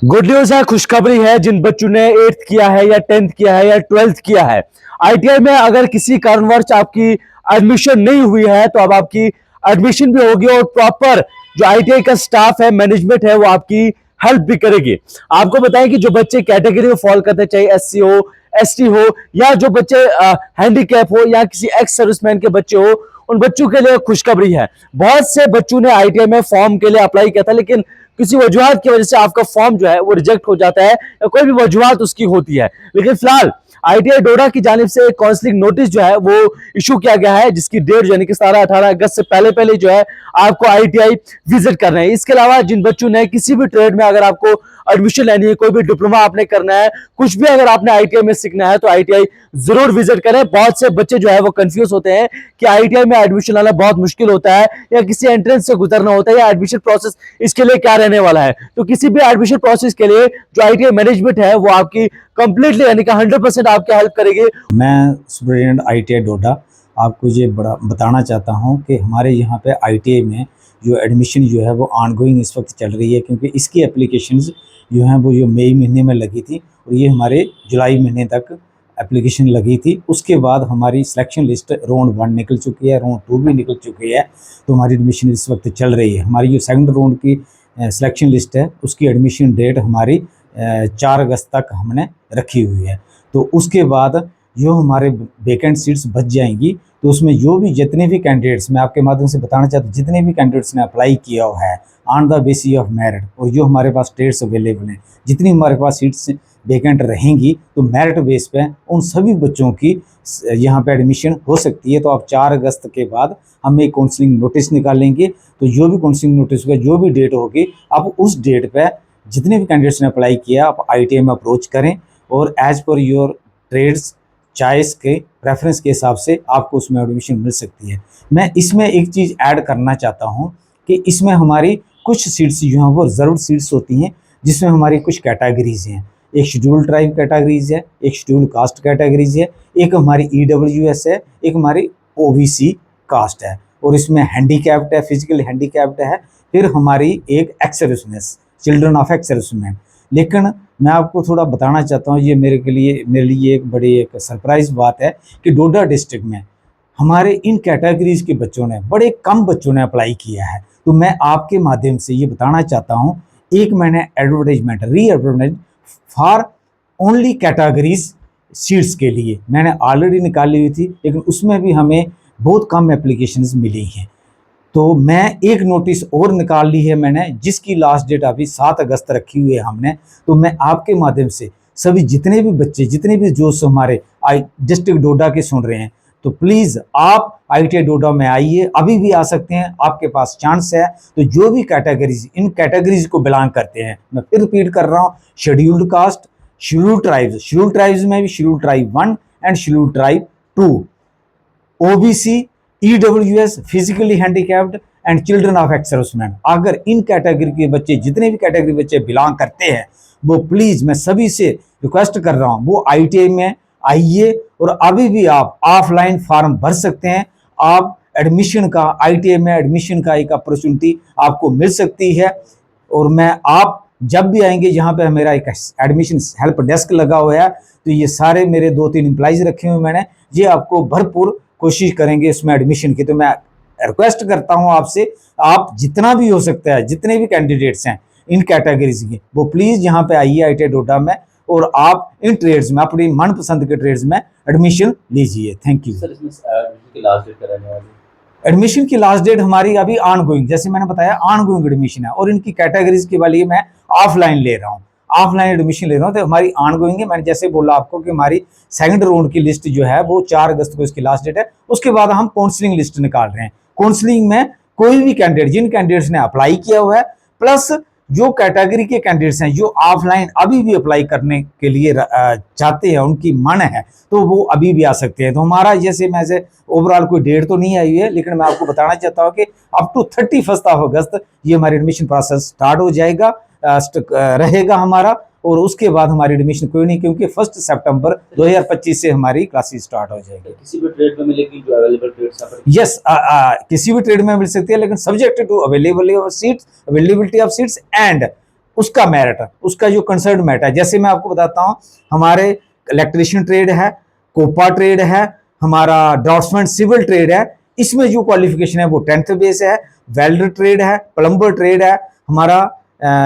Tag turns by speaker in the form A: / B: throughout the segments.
A: Good news है, खुशखबरी है। जिन बच्चों ने 8th किया है या 10th किया है या 12th किया है, आईटीआई में अगर किसी कारणवश आपकी एडमिशन नहीं हुई है तो अब आपकी एडमिशन भी होगी और प्रॉपर जो आईटीआई का स्टाफ है, मैनेजमेंट है, वो आपकी हेल्प भी करेगी। आपको बताएं कि जो बच्चे कैटेगरी में फॉल करते हैं, चाहे एससी हो, एसटी हो, या जो बच्चे हैंडीकैप हो, या किसी एक्स सर्विसमैन के बच्चे हो, उन बच्चों के लिए खुशखबरी है। बहुत से बच्चों ने आईटीआई में फॉर्म के लिए अप्लाई किया था, लेकिन किसी वजूहत की वजह से आपका फॉर्म जो है वो रिजेक्ट हो जाता है, या कोई भी वजूहत उसकी होती है। लेकिन फिलहाल आईटीआई डोडा की जानिब से काउंसलिंग नोटिस जो है वो इशू किया गया है, जिसकी डेट यानी कि 17-18 अगस्त से पहले पहले जो है आपको आईटीआई विजिट करना है। इसके अलावा जिन बच्चों ने किसी भी ट्रेड में अगर आपको एडमिशन लेनी है, कोई भी डिप्लोमा आपने करना है, कुछ भी अगर आपने आईटीआई में सीखना है, तो आईटीआई जरूर विजिट करें। बहुत से बच्चे जो है वो कंफ्यूज होते हैं कि आईटीआई में एडमिशन लेना बहुत मुश्किल होता है, या किसी एंट्रेंस से गुजरना होता है, या एडमिशन प्रोसेस इसके लिए क्या रहने वाला है। तो किसी भी एडमिशन प्रोसेस के लिए जो आईटीआई मैनेजमेंट है वो आपकी कंप्लीटली यानी कि 100% आपकी हेल्प करेगी।
B: मैं सुप्रिटेंडेंट आईटीआई डोडा आपको ये बड़ा बताना चाहता हूं कि हमारे यहाँ पे आईटीआई में जो एडमिशन जो है वो ऑनगोइंग इस वक्त चल रही है, क्योंकि इसकी एप्लीकेशंस जो हैं वो मई महीने में लगी थी और ये हमारे जुलाई महीने तक एप्लीकेशन लगी थी। उसके बाद हमारी सिलेक्शन लिस्ट राउंड 1 निकल चुकी है, राउंड 2 भी निकल चुकी है, तो हमारी एडमिशन इस वक्त चल रही है। हमारी जो सेकंड राउंड की सिलेक्शन लिस्ट है उसकी एडमिशन डेट हमारी 4 अगस्त तक हमने रखी हुई है। तो उसके बाद जो हमारे वेकेंट सीट्स बच जाएंगी, तो उसमें जो भी जितने भी कैंडिडेट्स, मैं आपके माध्यम से बताना चाहता हूँ, जितने भी कैंडिडेट्स ने अप्लाई किया हुआ है on the basis of merit, और जो हमारे पास स्टेट्स अवेलेबल हैं, जितनी हमारे पास सीट्स वेकेंट रहेंगी तो मेरिट बेस पे उन सभी बच्चों की यहाँ पे एडमिशन हो सकती है। तो आप 4 अगस्त के बाद हम एक काउंसलिंग नोटिस निकालेंगे, तो जो भी काउंसलिंग नोटिस का जो भी डेट होगी, आप उस डेट पे जितने भी कैंडिडेट्स ने अप्लाई किया आप आईटीआई में अप्रोच करें, और as per your trades choice के प्रेफरेंस के हिसाब से आपको उसमें एडमिशन मिल सकती है। मैं इसमें एक चीज़ ऐड करना चाहता हूँ कि इसमें हमारी कुछ सीट्स जो हैं वो रिजर्व सीट्स होती हैं, जिसमें हमारी कुछ कैटेगरीज हैं। एक शेड्यूल ट्राइब कैटेगरीज है, एक शेड्यूल कास्ट कैटेगरीज है, एक हमारी ईडब्ल्यूएस है, एक हमारी ओबीसी कास्ट है, और इसमें हैंडीकैप्ड है, फिजिकली हैंडीकैप्ड है, फिर हमारी एक ex serviceman, children of ex serviceman. लेकिन मैं आपको थोड़ा बताना चाहता हूँ, ये मेरे लिए एक बड़ी एक सरप्राइज़ बात है कि डोडा डिस्ट्रिक्ट में हमारे इन कैटेगरीज के बच्चों ने, बड़े कम बच्चों ने अप्लाई किया है। तो मैं आपके माध्यम से ये बताना चाहता हूँ, एक मैंने एडवर्टाइजमेंट री advertisement for only categories seats के लिए मैंने ऑलरेडी निकाली हुई थी, लेकिन उसमें भी हमें बहुत कम एप्लीकेशंस मिली हैं। तो मैं एक नोटिस और निकाल ली है मैंने, जिसकी लास्ट डेट अभी 7 अगस्त रखी हुई है हमने। तो मैं आपके माध्यम से सभी जितने भी बच्चे, जितने भी जो हमारे डिस्ट्रिक्ट डोडा के सुन रहे हैं, तो प्लीज़ आप आईटीआई डोडा में आइए, अभी भी आ सकते हैं, आपके पास चांस है। तो जो भी कैटेगरीज इन कैटेगरीज को बिलोंग करते हैं, मैं फिर रिपीट कर रहा हूँ, शेड्यूल्ड कास्ट, शेड्यूल्ड ट्राइब्स में भी scheduled tribe 1 and scheduled tribe 2, OBC, EWS, physically handicapped and children of ex serviceman, अगर इन कैटेगरी के बच्चे, जितने भी कैटेगरी बच्चे बिलोंग करते हैं, वो प्लीज़ मैं सभी से रिक्वेस्ट कर रहा हूँ, वो आईटीआई में आइए, और अभी भी आप ऑफलाइन फॉर्म भर सकते हैं। आप एडमिशन का, आईटीआई में एडमिशन का एक अपॉर्चुनिटी आपको मिल सकती है। और मैं, आप जब भी आएंगे, यहाँ पे मेरा एक एडमिशन हेल्प डेस्क लगा हुआ है, तो ये सारे मेरे 2-3 एम्प्लॉइज रखे हुए मैंने, ये आपको भरपूर कोशिश करेंगे इसमें एडमिशन की। तो मैं रिक्वेस्ट करता हूँ आपसे, आप जितना भी हो सकता है, जितने भी कैंडिडेट्स हैं इन कैटेगरीज के, वो प्लीज़ यहाँ पे आइए आईटीआई डोडा में, और आप इन ट्रेड्स में, अपनी मनपसंद के ट्रेड्स में एडमिशन लीजिए। Thank you sir. इसमें एडमिशन की लास्ट डेट हमारी अभी ऑनगोइंग, जैसे मैंने बताया, ऑनगोइंग एडमिशन है, और इनकी कैटेगरीज के वाली मैं ऑफलाइन ले रहा हूँ, ऑफलाइन एडमिशन ले रहा हूँ, तो हमारी ऑनगोइंग है। मैंने जैसे बोला आपको कि हमारी सेकंड राउंड की लिस्ट जो है वो 4 अगस्त को इसकी लास्ट डेट है। उसके बाद हम काउंसलिंग लिस्ट निकाल रहे हैं। काउंसलिंग में कोई भी कैंडिडेट, जिन कैंडिडेट्स ने अप्लाई किया हुआ है, प्लस जो कैटेगरी के कैंडिडेट्स हैं जो ऑफलाइन अभी भी अप्लाई करने के लिए चाहते हैं, उनकी मन है, तो वो अभी भी आ सकते हैं। तो हमारा जैसे मैं से ओवरऑल कोई डेट तो नहीं आई हुई है, लेकिन मैं आपको बताना चाहता हूँ कि अप टू 31 अगस्त ये हमारी एडमिशन प्रोसेस स्टार्ट हो जाएगा, रहेगा हमारा, और उसके बाद हमारी एडमिशन कोई नहीं, क्योंकि 1 सितंबर 2025 से हमारी क्लासेस स्टार्ट हो जाएगी।
C: किसी भी ट्रेड में मिलेगी जो अवेलेबल ट्रेड्स हैं?
B: यस, किसी भी ट्रेड में मिल सकती है, लेकिन subject to availability of seats and उसका मेरिट, उसका जो कंसर्न मैटर है। जैसे मैं आपको बताता हूँ, हमारे इलेक्ट्रीशियन ट्रेड है, कोपा ट्रेड है, हमारा ड्राफ्ट्समैन सिविल ट्रेड है, इसमें जो क्वालिफिकेशन है वो 10th बेस है। वेल्डर ट्रेड है, प्लम्बर ट्रेड है, हमारा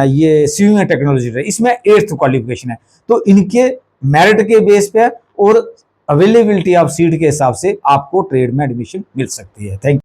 B: ये सीविंग टेक्नोलॉजी ट्रेड, इसमें 8th क्वालिफिकेशन है। तो इनके मेरिट के बेस पे और अवेलेबिलिटी ऑफ सीट के हिसाब से आपको ट्रेड में एडमिशन मिल सकती है। Thank you.